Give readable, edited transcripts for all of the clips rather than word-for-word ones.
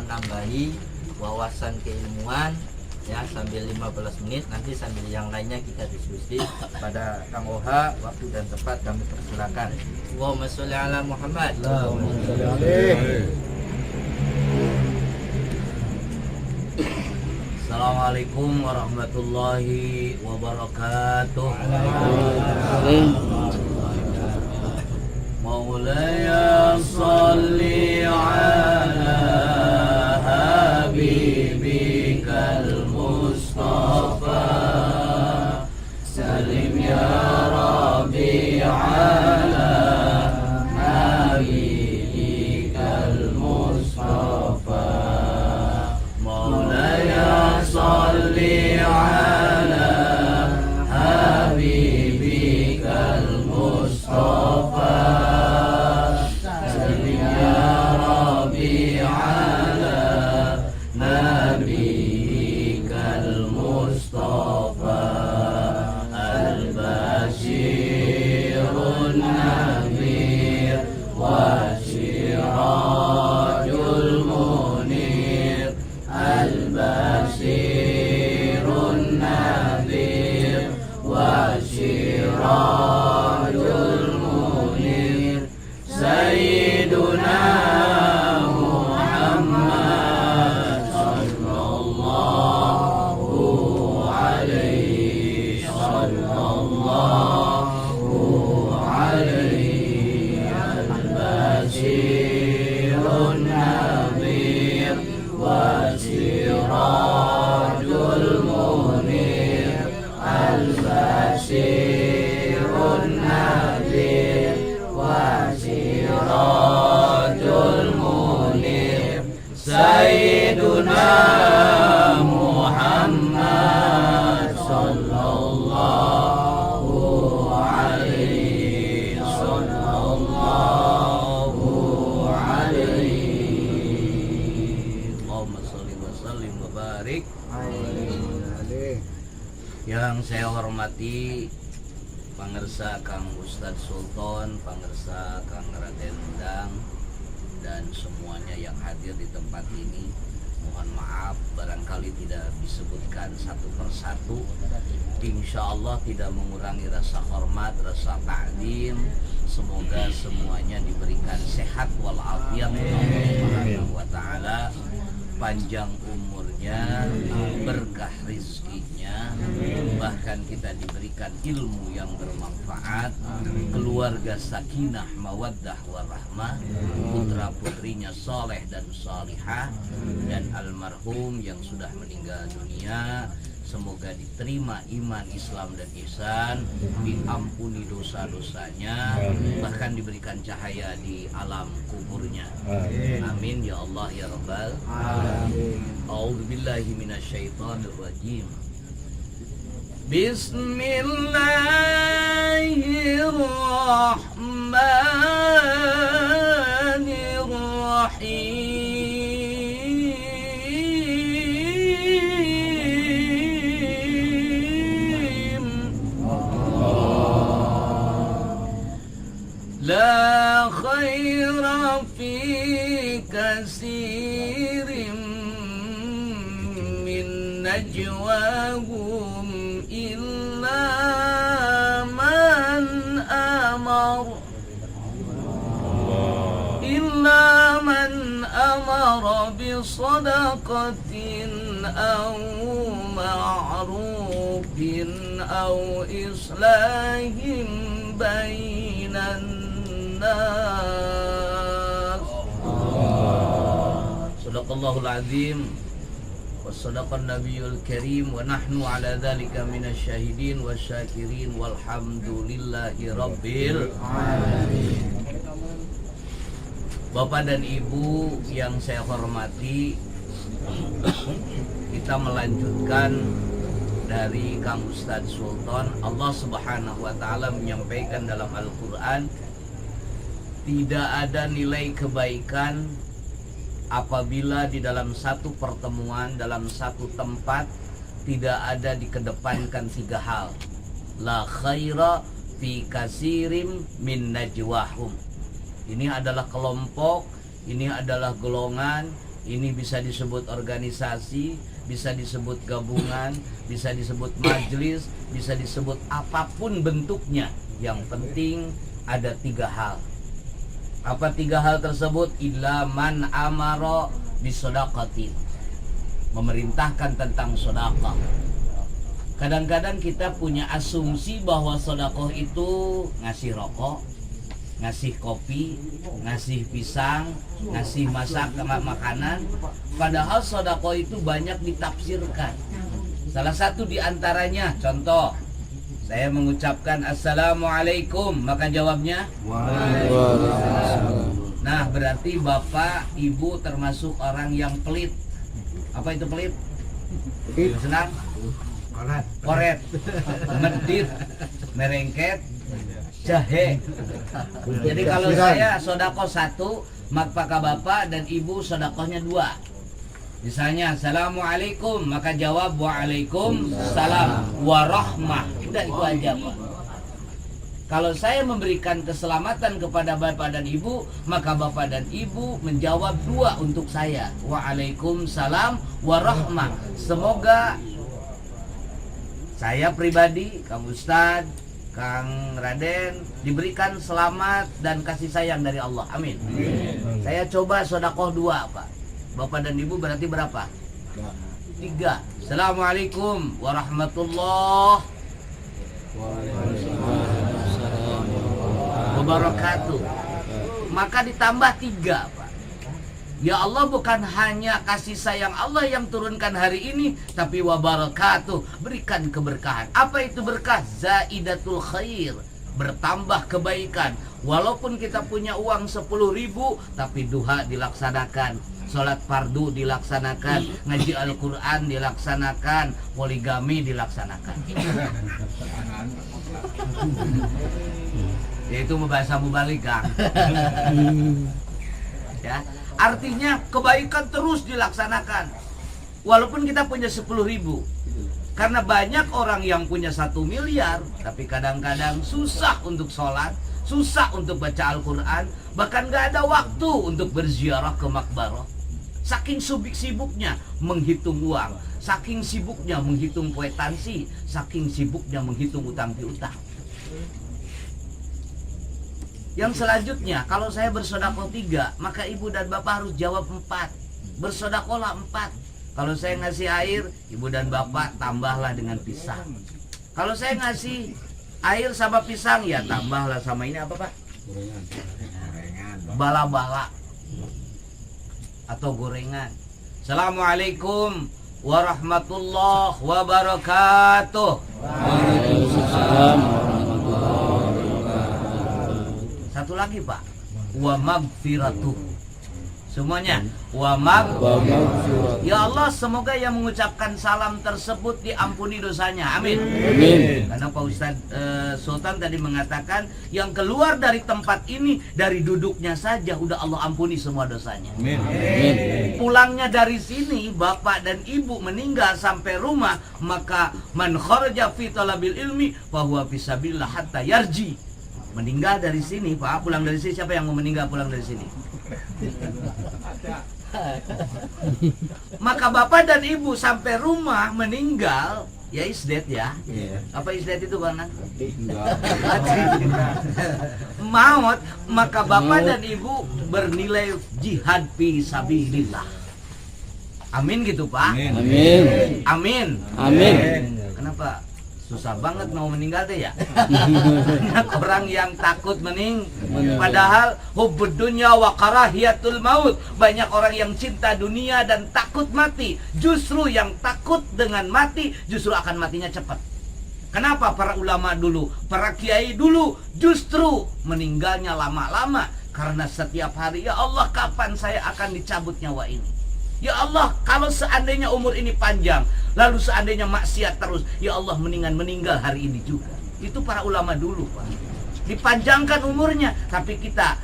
menambahi wawasan keilmuan ya, sambil 15 menit, nanti sambil yang lainnya kita diskusi. Pada Kang Oha, waktu dan tempat kami persilakan. Allahumma sholli ala Muhammad. Assalamualaikum warahmatullahi wabarakatuh. Maulaya sholli ala habibikal Mustafa, salim ya Rabbi ala habibikal Mustafa. Maulaya sholli ala habibikal Mustafa, salim ya Rabbi ala nabiyikal Mustafa, al-bashirun nadhir wa sirajul munir, al-bashirun nadhir wa sirajul munir, Sayyiduna Muhammad sallallahu alaihi al-bashirun nadhir wa sirajul munir, al-bashirun nadhir wa sirajul munir, Sayyiduna Muhammad sallallahu alaihi Allahumma sholli wa sallim wa barik. Yang saya hormati pangersa Kang Ustadz Sultan, pangersa Kang Raden Endang, dan semuanya yang hadir di tempat ini. Mohon maaf barangkali tidak disebutkan satu persatu. Insya Allah tidak mengurangi rasa hormat, rasa ta'zim. Semoga semuanya diberikan sehat walafiat oleh Allah Subhanahu wa taala, panjang umurnya, berkah rizkinya, bahkan kita diberikan ilmu yang bermanfaat, keluarga sakinah, mawaddah, warahmah, putra putrinya soleh dan salihah, dan almarhum yang sudah meninggal dunia, semoga diterima iman, Islam dan ihsan, diampuni dosa-dosanya, bahkan diberikan cahaya di alam kuburnya. Amin ya Allah ya Rabbal alamin. A'udzubillahi minasyaitonirrajim. Bismillahirrahmanirrahim. La khaira fi kasirin min najwahum illa man amara bi sadaqatin aw ma'rufin aw islahin bainan nas. Sadaqallahul azim wa sadaqan nabiyul karim wa nahnu ala dzalika minasyahidin wasyakirin walhamdulillahi rabbil alamin. Bapak dan Ibu yang saya hormati, kita melanjutkan dari Kang Ustadz Sultan. Allah Subhanahu wa taala menyampaikan dalam Al-Qur'an, tidak ada nilai kebaikan apabila di dalam satu pertemuan, dalam satu tempat tidak ada dikedepankan tiga hal. La khaira fi kasirim min najwahum. Ini adalah kelompok, ini adalah golongan, Ini bisa disebut organisasi, bisa disebut gabungan, bisa disebut majelis, bisa disebut apapun bentuknya. Yang penting ada 3 hal. Apa 3 hal tersebut? Illa man amara bisodaqatin, memerintahkan tentang sedekah. Kadang-kadang kita punya asumsi bahwa sedekah itu ngasih rokok, ngasih kopi, ngasih pisang, ngasih makanan. Padahal sedekah itu banyak ditafsirkan. Salah satu diantaranya, contoh, saya mengucapkan assalamualaikum, maka jawabnya waalaikumsalam. Nah, berarti bapak, ibu termasuk orang yang pelit. Apa itu pelit? Senang? Koret, medit, merengket, jahe. Jadi kalau saya sodako 1, maka bapak dan ibu sodakohnya 2. Misalnya assalamualaikum, maka jawab waalaikumsalam warahmah. Udah itu aja, Pak. Kalau saya memberikan keselamatan kepada bapak dan ibu, maka bapak dan ibu menjawab 2 untuk saya, waalaikumsalam warahmah. Semoga saya pribadi, Kang Ustadz, Kang Raden diberikan selamat dan kasih sayang dari Allah. Amin. Saya coba sodakoh 2, Pak. Bapak dan ibu berarti berapa? 3. Assalamualaikum warahmatullahi wabarakatuh. Maka ditambah 3, Pak. Ya Allah, bukan hanya kasih sayang Allah yang turunkan hari ini, tapi wabarakatuh, berikan keberkahan. Apa itu berkah? Zaidatul khair, bertambah kebaikan. Walaupun kita punya uang 10.000, tapi duha dilaksanakan, sholat fardu dilaksanakan, ngaji Al-Quran dilaksanakan, poligami dilaksanakan. Yaitu bahasa mubalik, Kang. Ya, artinya kebaikan terus dilaksanakan. Walaupun kita punya 10.000. Karena banyak orang yang punya 1 miliar, tapi kadang-kadang susah untuk sholat, susah untuk baca Al-Quran, bahkan gak ada waktu untuk berziarah ke makbarah. Saking sibuknya menghitung uang, saking sibuknya menghitung kwitansi, saking sibuknya menghitung utang piutang. Yang selanjutnya, kalau saya bersedekah 3, maka ibu dan bapak harus jawab 4. Bersedekahlah 4. Kalau saya ngasih air, ibu dan bapak tambahlah dengan pisang. Kalau saya ngasih air sama pisang, ya tambahlah sama ini apa, Pak? Bala-bala atau gorengan. Assalamualaikum warahmatullahi wabarakatuh. Waalaikumsalam warahmatullahi wabarakatuh. Satu lagi, Pak, wa magfiratuh. Semuanya wa magfiratuh. Ya Allah, semoga yang mengucapkan salam tersebut diampuni dosanya. Amin. Amin. Karena Pak Ustadz Sultan tadi mengatakan yang keluar dari tempat ini, dari duduknya saja udah Allah ampuni semua dosanya. Amin. Amin. Pulangnya dari sini, bapak dan ibu meninggal sampai rumah, maka man kharaja fi talabil ilmi fa huwa fi sabilillah hatta yarji. Meninggal dari sini, Pak, pulang dari sini, siapa yang mau meninggal pulang dari sini? Maka bapak dan ibu sampai rumah meninggal, ya is dead ya. Apa is dead itu, Bang? Maut, maka bapak dan ibu bernilai jihad fi sabilillah. Amin gitu, Pak. Amin. Amin. Amin. Kenapa? Susah banget mau meninggal deh ya. Banyak orang yang takut padahal hubbud dunya wa karahiyatul maut. Banyak orang yang cinta dunia dan takut mati. Justru yang takut dengan mati justru akan matinya cepat. Kenapa para ulama dulu, para kiai dulu justru meninggalnya lama-lama? Karena setiap hari, ya Allah, kapan saya akan dicabut nyawa ini? Ya Allah, kalau seandainya umur ini panjang, lalu seandainya maksiat terus, ya Allah, mendingan meninggal hari ini juga. Itu para ulama dulu, Pak. Dipanjangkan umurnya, tapi kita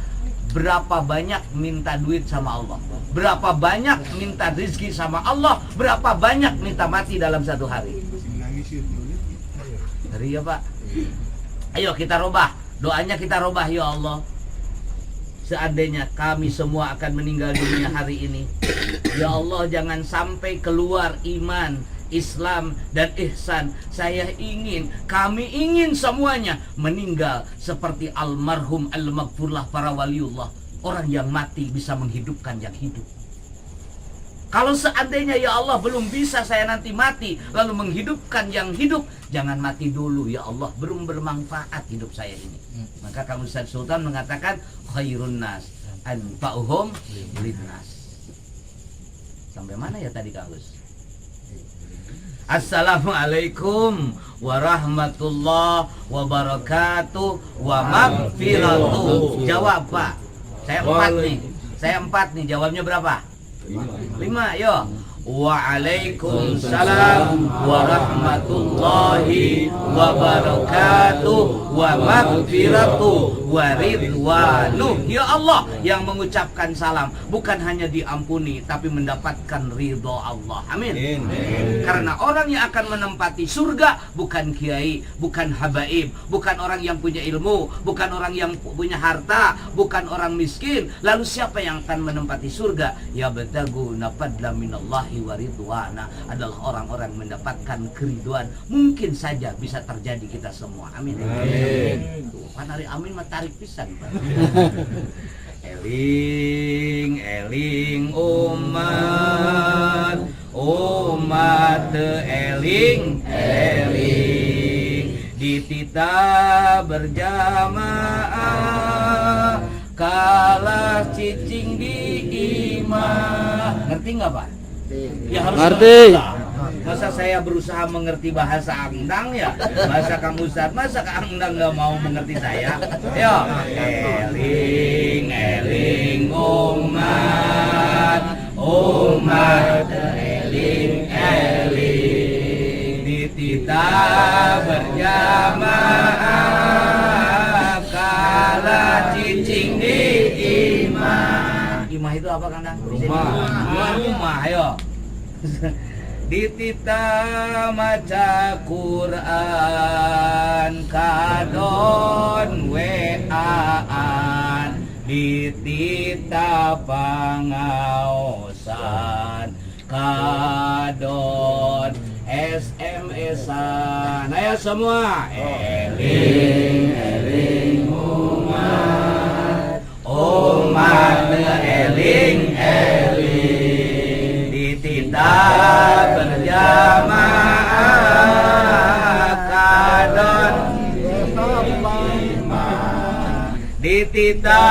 berapa banyak minta duit sama Allah, berapa banyak minta rezeki sama Allah, berapa banyak minta mati dalam satu hari. Hari ya, Pak. Ayo kita robah, doanya kita robah. Ya Allah, seandainya kami semua akan meninggal dunia hari ini, Ya Allah, jangan sampai keluar iman, Islam dan ihsan. Kami ingin semuanya meninggal seperti almarhum al-maghfurlah para waliullah, orang yang mati bisa menghidupkan yang hidup. Kalau seandainya ya Allah belum bisa saya nanti mati lalu menghidupkan yang hidup, jangan mati dulu ya Allah, belum bermanfaat hidup saya ini. Maka Kang Ustadz Sultan mengatakan khairun nas anfa'uhum linnas. Sampai mana ya tadi Kang Gus? Assalamualaikum warahmatullahi wabarakatuh wa maghfiratuh. Jawab Pak. Saya empat nih. Jawabnya berapa? 5, yo. Waalaikumsalam warahmatullahi wabarakatuh wa maghfiratuh wa ridwanuh. Ya Allah, yang mengucapkan salam bukan hanya diampuni tapi mendapatkan ridho Allah. Amin. Karena orang yang akan menempati surga bukan kiai, bukan habaib, bukan orang yang punya ilmu, bukan orang yang punya harta, bukan orang miskin. Lalu siapa yang akan menempati surga? Ya bataguna fadla minallahi waridwana, adalah orang-orang mendapatkan keriduan. Mungkin saja bisa terjadi kita semua. Amin. Tuh, kan hari amin mah tarik pisan Pak. Eling umat eling ditita berjamaah kalah cicing di imah. Ngerti nggak Pak? Ya harus ngerti. Masa saya berusaha mengerti bahasa Angdang ya? Bahasa Kang Ustadz, masa Kang Angdang nggak mau mengerti saya? Yo, eling umat eling ditita berjamaah kala cicing di imah. Imah itu apa Kang Angdang? Rumah, ayo. Ditita maca Quran kadon weaan, ditita pangaosan kadon SMS-an. Ayo semua, eling umat eling ditita berjamaah kadon ditita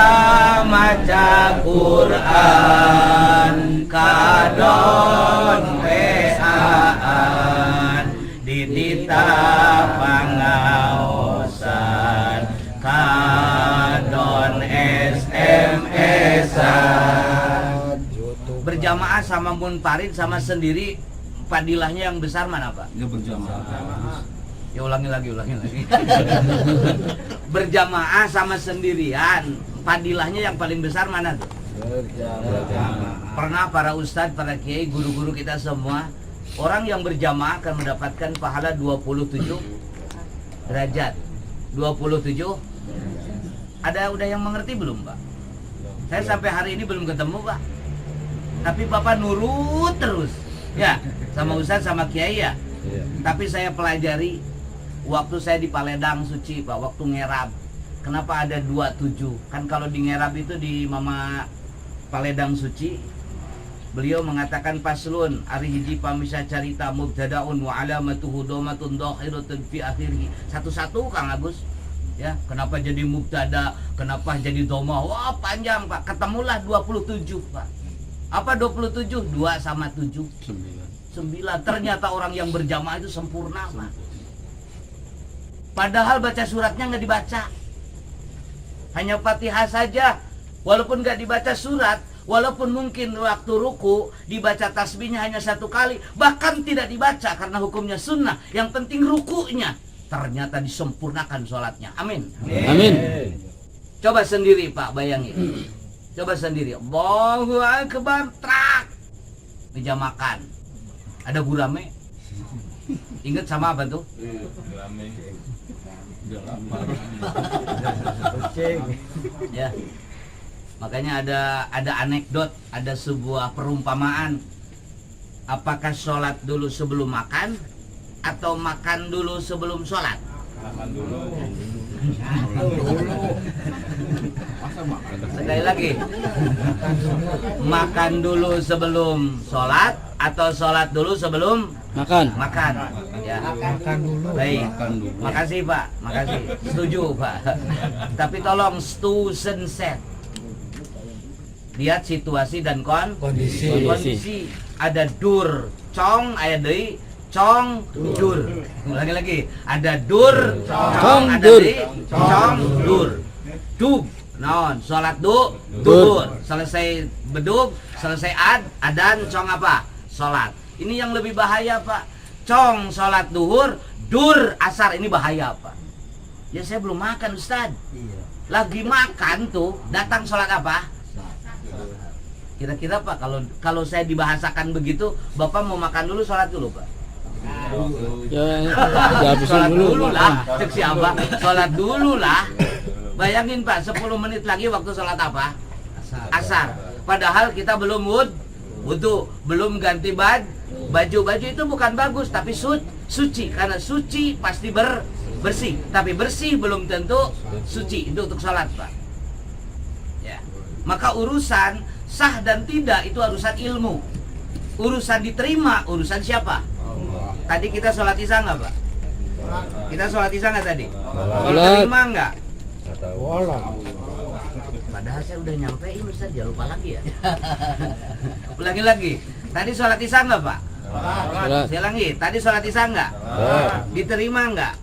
maca Quran kadon weaan, ditita pangaosan kadon SMS-an. Berjamaah sama munfarid sama sendiri, fadilahnya yang besar mana Pak? Ya berjamaah. Ya ulangi lagi. Berjamaah sama sendirian, fadilahnya yang paling besar mana tuh? Berjamaah. Pernah para ustadz, para kiai, guru-guru kita semua, orang yang berjamaah akan mendapatkan pahala 27 derajat. 27. Udah yang mengerti belum Pak? Saya sampai hari ini belum ketemu Pak. Tapi Bapak nurut terus ya sama Ustadz sama Kiai ya. Tapi saya pelajari waktu saya di Paledang Suci Pak, waktu ngerab. Kenapa ada 27? Kan kalau di ngerab itu di Mama Paledang Suci, beliau mengatakan paslun ari hiji pamisa carita mubtadaun wa alamatuhu domatun dhahiratun fi akhirih. Satu-satu Kang Agus. Ya, kenapa jadi mubtada, kenapa jadi dhamma? Wah, panjang Pak. Ketemulah 27 Pak. Apa 27? 2 sama 7 9. Ternyata orang yang berjamaah itu sempurna Pak. Padahal baca suratnya nggak dibaca, hanya Fatihah saja. Walaupun nggak dibaca surat, walaupun mungkin waktu ruku dibaca tasbihnya hanya 1 kali, bahkan tidak dibaca karena hukumnya sunnah. Yang penting rukunya, ternyata disempurnakan sholatnya. Amin. Amin. Coba sendiri Pak, bayangin. Coba sendiri, Allahu Akbar, trak, meja makan, ada gurame. Ingat sama apa tuh? Gurame. Ya. Makanya ada anekdot, ada sebuah perumpamaan. Apakah sholat dulu sebelum makan atau makan dulu sebelum sholat? Makan dulu. Sekali lagi, makan dulu sebelum sholat atau sholat dulu sebelum Makan. makan? Ya. Makan dulu. Baik, makasih Pak, makasih. Setuju Pak. Tapi tolong set. Lihat situasi dan kondisi. Ada dur, cong, ada deui, cong, dur. Lagi-lagi, ada dur, cong, ada dur. deui, cong, dur. Dub, non, sholat duhur. Selesai bedug, selesai adan, cong apa? Sholat. Ini yang lebih bahaya Pak. Cong sholat duhur, dur asar, ini bahaya Pak. Ya saya belum makan Ustad. Lagi makan tuh, datang sholat apa? Kira-kira Pak, kalau saya dibahasakan begitu, Bapak mau makan dulu, sholat dulu Pak? Ya habisin Sholat dulu. dulu lah, cek si Abah, sholat dulu lah. Bayangin Pak, 10 menit lagi waktu sholat apa? Asar. Padahal kita belum wudhu, belum ganti baju itu bukan bagus, tapi suci. Karena suci pasti bersih, tapi bersih belum tentu suci. Itu untuk sholat Pak. Ya. Maka urusan sah dan tidak itu urusan ilmu. Urusan diterima, urusan siapa? Tadi kita sholat isya nggak Pak? Kita sholat isya nggak tadi? Terima nggak? Bola. Padahal saya udah nyampein Ustaz, jangan lupa lagi ya. Ulangi lagi. Tadi sholat isya nggak Pak? Sholat. Saya ulangi. Tadi sholat isya nggak? Diterima nggak?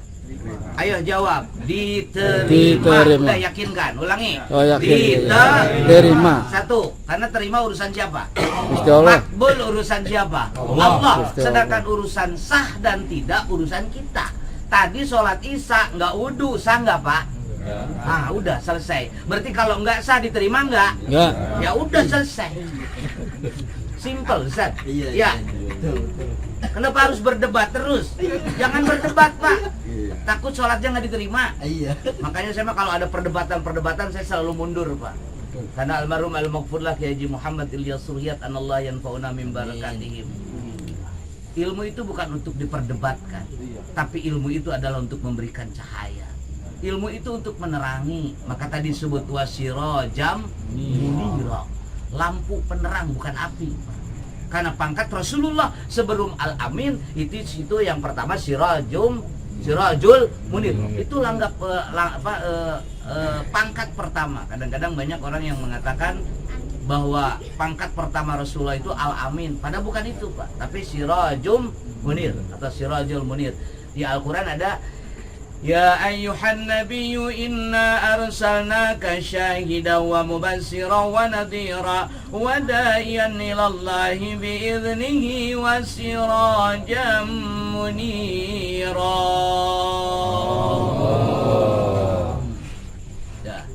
Ayo jawab. Diterima. Udah yakinkan. Ulangi. Oh, yakin. Diterima. Satu. Karena terima urusan siapa? Gusti Allah. Makbul urusan siapa? Allah. Sedangkan urusan sah dan tidak urusan kita. Tadi sholat isya nggak wudu, sah nggak Pak? Ah, udah selesai. Berarti kalau nggak sah diterima nggak? Enggak. Ya udah selesai. Simple, Ustaz. Ya. Kenapa harus berdebat terus? Jangan berdebat, Pak. Takut sholatnya nggak diterima. Makanya saya mah kalau ada perdebatan saya selalu mundur, Pak. Karena almarhum al-maghfurlah Kiai Haji Muhammad Ilyas Suryat anallah yanfa'una min barakatihim. Ilmu itu bukan untuk diperdebatkan, tapi ilmu itu adalah untuk memberikan cahaya. Ilmu itu untuk menerangi. Maka tadi disebut wasirajam munira. Lampu penerang bukan api. Karena pangkat Rasulullah sebelum Al-Amin itu yang pertama sirajul munir. Itu pangkat pertama. Kadang-kadang banyak orang yang mengatakan bahwa pangkat pertama Rasulullah itu Al-Amin. Padahal bukan itu Pak, tapi sirajul munir atau sirajul munir. Di Al-Quran ada Ya ayyuhan nabiyyu inna arsalnaka syahidan wa mubassiran wa nadhira wa da'iyan ilallahi bi'idhnihi wa sirajan munira. Dah.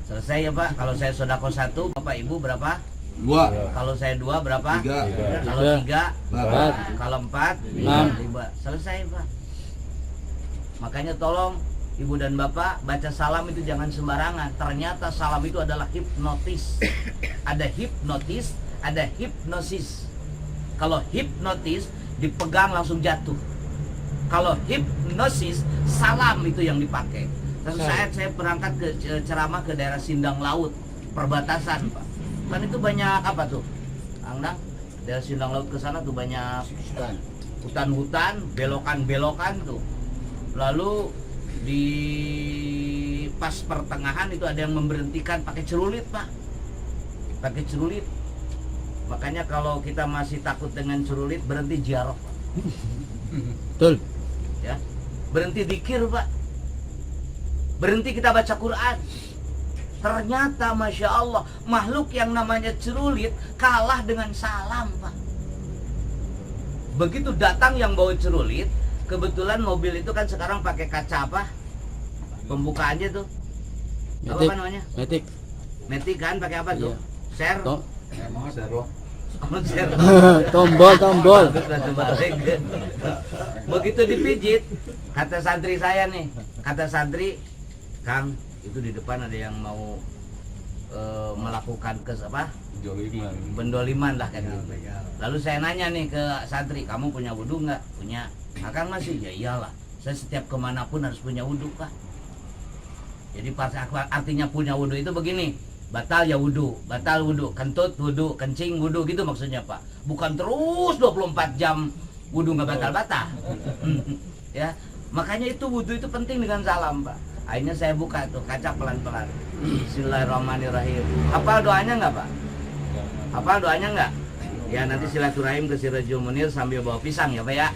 Selesai ya Pak. Kalau saya sodako 1, Bapak Ibu berapa? 2. Kalau saya 2 berapa? 3. Kalau 3 4. Kalau 4 6. 5. Selesai Pak. Makanya tolong Ibu dan Bapak baca salam itu jangan sembarangan. Ternyata salam itu adalah hipnotis. Ada hipnotis, ada hipnosis. Kalau hipnotis dipegang langsung jatuh. Kalau hipnosis salam itu yang dipakai. Satu saat saya berangkat ke ceramah ke daerah Sindang Laut, perbatasan Pak. Kan itu banyak apa tuh? Angdang, daerah Sindang Laut ke sana tuh banyak hutan-hutan, belokan-belokan tuh. Lalu di pas pertengahan itu ada yang memberhentikan pakai celurit Pak, pakai celurit. Makanya kalau kita masih takut dengan celurit, berhenti ziarah Pak. Betul. Ya, berhenti zikir Pak, berhenti kita baca Quran. Ternyata Masya Allah, makhluk yang namanya celurit kalah dengan salam Pak. Begitu datang yang bawa celurit, kebetulan mobil itu kan sekarang pakai kaca apa? Pembukaannya tuh. Apa namanya? Matic kan pakai apa tuh? Share. Tombol. Begitu dipijit, kata santri saya nih, kata santri, Kang, itu di depan ada yang mau melakukan Joliman. pendoliman lah kan gitu. Lalu saya nanya nih ke santri, kamu punya wudhu nggak? Punya. Akang masih? Ya iyalah, saya setiap kemanapun harus punya wudhu Pak. Jadi pas artinya punya wudhu itu begini, batal ya wudhu, batal wudhu, kentut wudhu, kencing wudhu gitu maksudnya Pak. Bukan terus 24 jam wudhu nggak batal-batal. Ya, makanya itu wudhu itu penting dengan salam Pak. Akhirnya saya buka tuh kaca pelan-pelan. Bismillahirrahmanirrahim. Hafal doanya nggak Pak? Hafal doanya nggak? Ya nanti silaturahim ke Sirajul Munir sambil bawa pisang ya Pak ya.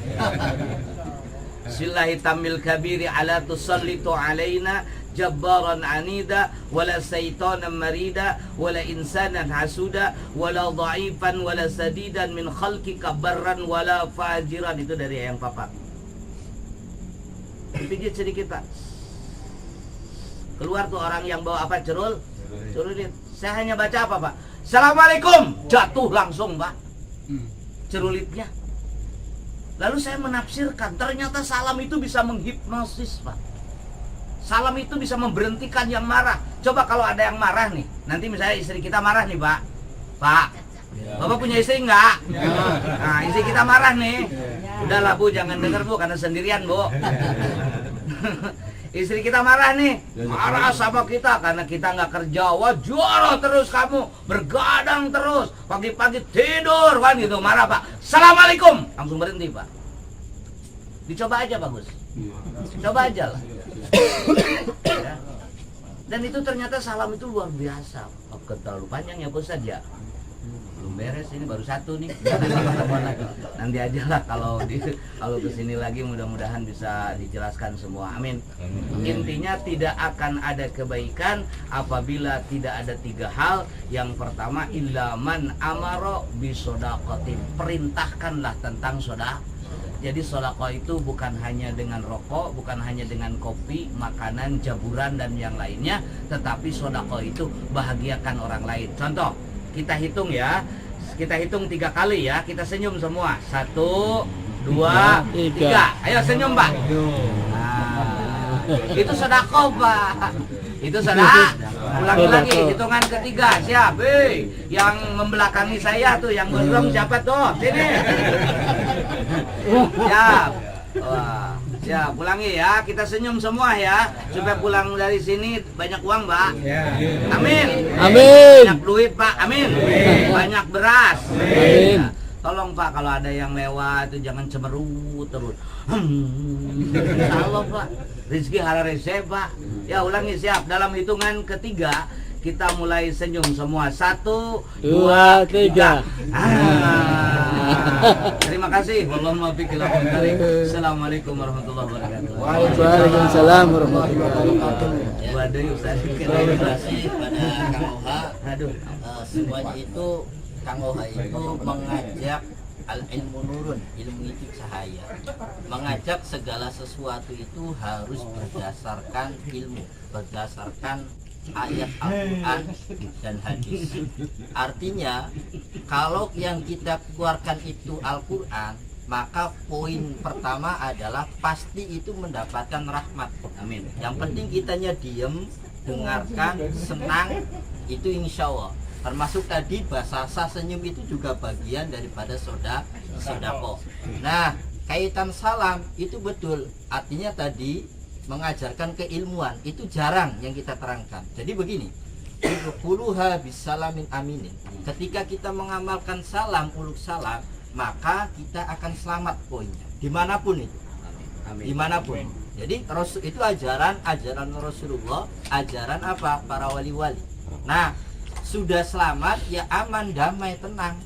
Sillahi tamil kabiri ala tusallitu alaina jabbaran anida wala saitanan marida wala insanan hasuda wala dha'ifan wala sadidan min khalqika barran wala fajiran. Itu dari yang Papa. Dipijit sedikit Pak. Keluar tuh orang yang bawa apa, cerul. Saya hanya baca apa Pak? Assalamualaikum. Jatuh langsung Pak cerulitnya. Lalu saya menafsirkan, ternyata salam itu bisa menghipnosis Pak. Salam itu bisa memberhentikan yang marah. Coba kalau ada yang marah nih, nanti misalnya istri kita marah nih Pak. Pak, Bapak punya istri enggak? Nah, istri kita marah nih. Udahlah Bu, jangan dengar Bu, karena sendirian Bu. Istri kita marah nih, marah sama kita karena kita nggak kerja. Wah, juara terus kamu, bergadang terus, pagi-pagi tidur kan gitu, marah Pak. Assalamualaikum, langsung berhenti Pak. Dicoba aja bagus, coba aja lah. Ya. Dan itu ternyata salam itu luar biasa. Kok terlalu panjang ya Ustaz ya? Belum beres, ini baru satu nih. Nanti aja lah kalau kesini lagi mudah-mudahan bisa dijelaskan semua. Amin. Intinya tidak akan ada kebaikan apabila tidak ada tiga hal. Yang pertama, ilaman amaro bisodaqatin, perintahkanlah tentang sedekah. Jadi sedekah itu bukan hanya dengan rokok, bukan hanya dengan kopi, makanan, jaburan dan yang lainnya, tetapi sedekah itu bahagiakan orang lain. Contoh, kita hitung ya, kita hitung 3 kali ya, kita senyum semua. 1, 2, 3. Ayo senyum Pak. Nah, itu sedekah Pak. Itu sedekah. Ulangi lagi, hitungan ketiga. Siap? Yang membelakangi saya tuh, yang gondrong siapa tuh? Sini. Siap. Wah. Ya, ulangi ya, kita senyum semua ya, supaya pulang dari sini banyak uang, Pak. Amin. Amin. Banyak duit, Pak. Amin. Banyak beras. Amin. Ya. Tolong Pak, kalau ada yang lewat itu jangan cemerut terus. Salah Pak. Rizki hara rezeki Pak. Ya ulangi, siap. Dalam hitungan ketiga kita mulai senyum semua. 1, 2, 3. Terima kasih. Wallahumma biqil Assalamualaikum warahmatullahi wabarakatuh. Waalaikumsalam warahmatullahi wabarakatuh. Waduh, Ustaz. Terima kasih pada Kang Oha. Aduh. Semuanya itu Kang Oha itu mengajak al-ilmu nurun, ilmu itu cahaya. Mengajak segala sesuatu itu harus berdasarkan ilmu, berdasarkan ayat Al-Quran dan hadis. Artinya kalau yang kita keluarkan itu Al-Quran, maka poin pertama adalah pasti itu mendapatkan rahmat. Amin. Yang penting kitanya diem, dengarkan, senang, itu insya Allah. Termasuk tadi bahasa senyum itu juga bagian daripada sodako. Nah, kaitan salam itu betul. Artinya tadi mengajarkan keilmuan itu jarang yang kita terangkan. Jadi begini, udkhuluha bisalamin aminin. Ketika kita mengamalkan salam, uluk salam, maka kita akan selamat poinnya. Dimanapun itu, Amin. dimanapun. Jadi itu ajaran Rasulullah, ajaran apa? Para wali-wali. Nah, sudah selamat ya aman, damai, tenang.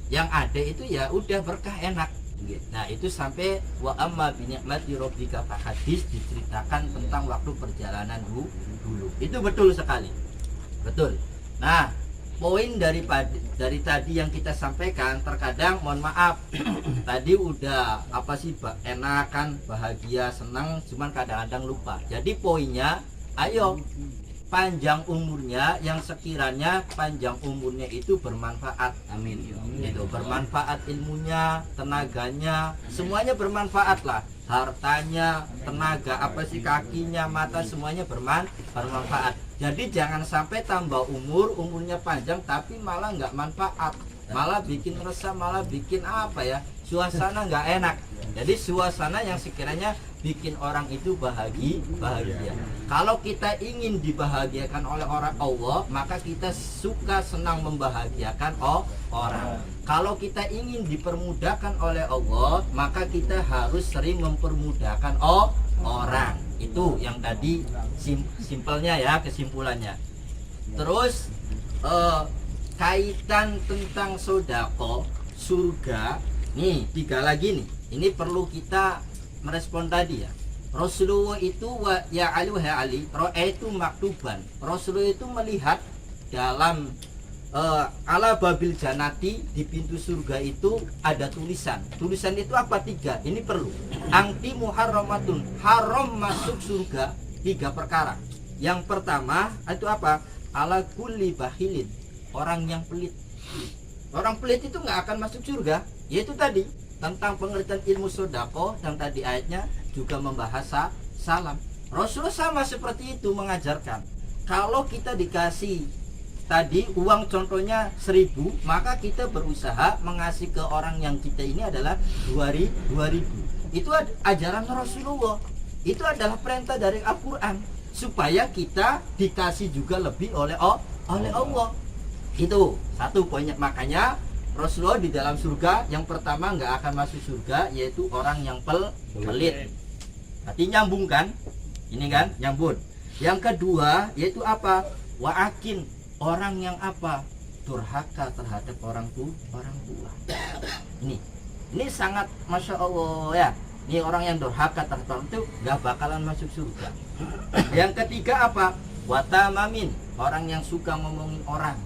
Yang ada itu ya udah berkah, enak. Nah itu sampai wa amma bi ni'mati rabbika fahadits, diceritakan tentang waktu perjalanan dulu. Itu betul sekali. Betul. Nah, poin dari tadi yang kita sampaikan, terkadang mohon maaf tadi udah apa sih enak kan, bahagia, senang, cuman kadang-kadang lupa. Jadi poinnya, ayo panjang umurnya, yang sekiranya panjang umurnya itu bermanfaat. Amin. Itu bermanfaat, ilmunya, tenaganya, semuanya bermanfaat lah. Hartanya, tenaga, apa sih, kakinya, mata, semuanya bermanfaat. Jadi jangan sampai tambah umurnya panjang tapi malah nggak manfaat, malah bikin resah, malah bikin apa ya, suasana nggak enak. Jadi suasana yang sekiranya bikin orang itu bahagia. Kalau kita ingin dibahagiakan oleh orang Allah, maka kita suka senang membahagiakan orang. Kalau kita ingin dipermudahkan oleh Allah, maka kita harus sering mempermudahkan orang. Itu yang tadi simpelnya ya, kesimpulannya. Terus kaitan tentang sodako, surga, nih 3 lagi nih. Ini perlu kita merespon tadi ya. Rasulullah itu ya Ali itu maktuban. Rasulullah itu melihat dalam ala babil janati, di pintu surga itu ada tulisan. Tulisan itu apa? 3. Ini perlu. Angti muharramatun, haram masuk surga 3 perkara. Yang pertama itu apa? Ala kulli bahilin, orang yang pelit. Orang pelit itu nggak akan masuk surga. Yaitu tadi tentang pengertian ilmu sodako, yang tadi ayatnya juga membahas salam. Rasulullah sama seperti itu mengajarkan. Kalau kita dikasih tadi uang contohnya 1000, maka kita berusaha mengasih ke orang yang kita ini adalah 2000. Itu ajaran Rasulullah. Itu adalah perintah dari Al-Quran, supaya kita dikasih juga lebih oleh Allah. Itu satu poinnya. Makanya Rasulullah di dalam surga yang pertama nggak akan masuk surga yaitu orang yang pelit. Berarti nyambung kan? Ini kan nyambung. Yang kedua yaitu apa? Wa'akin, orang yang apa? Durhaka terhadap orang tua. Ini sangat masya Allah ya. Ini orang yang durhaka terhadap orang itu nggak bakalan masuk surga. Yang ketiga apa? Watamamin, orang yang suka ngomongin orang.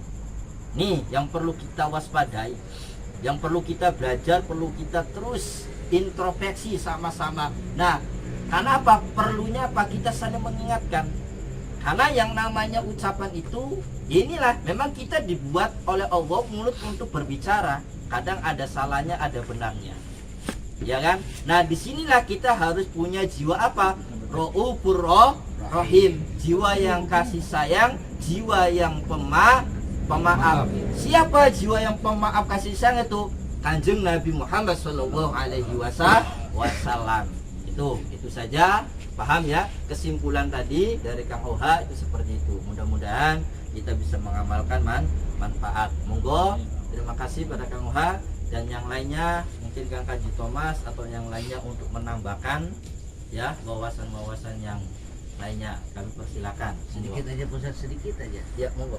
Nih yang perlu kita waspadai, yang perlu kita belajar, perlu kita terus introspeksi sama-sama. Nah, karena apa? Perlunya apa? Kita saling mengingatkan. Karena yang namanya ucapan itu, inilah memang kita dibuat oleh Allah mulut untuk berbicara. Kadang ada salahnya, ada benarnya, ya kan? Nah, disinilah kita harus punya jiwa apa? Ra'ufur rahim, jiwa yang kasih sayang, jiwa yang pemaaf. Siapa jiwa yang pemaaf kasih sayang itu? Kanjeng Nabi Muhammad Shallallahu Alaihi Wasallam. Itu saja. Paham ya? Kesimpulan tadi dari Kang Oha itu seperti itu. Mudah-mudahan kita bisa mengamalkan manfaat. Monggo, terima kasih pada Kang Oha dan yang lainnya, mungkin Kang Kaji Thomas atau yang lainnya untuk menambahkan ya wawasan-wawasan yang lainnya. Kami persilakan. Sedikit aja Pusat, sedikit aja. Ya, monggo.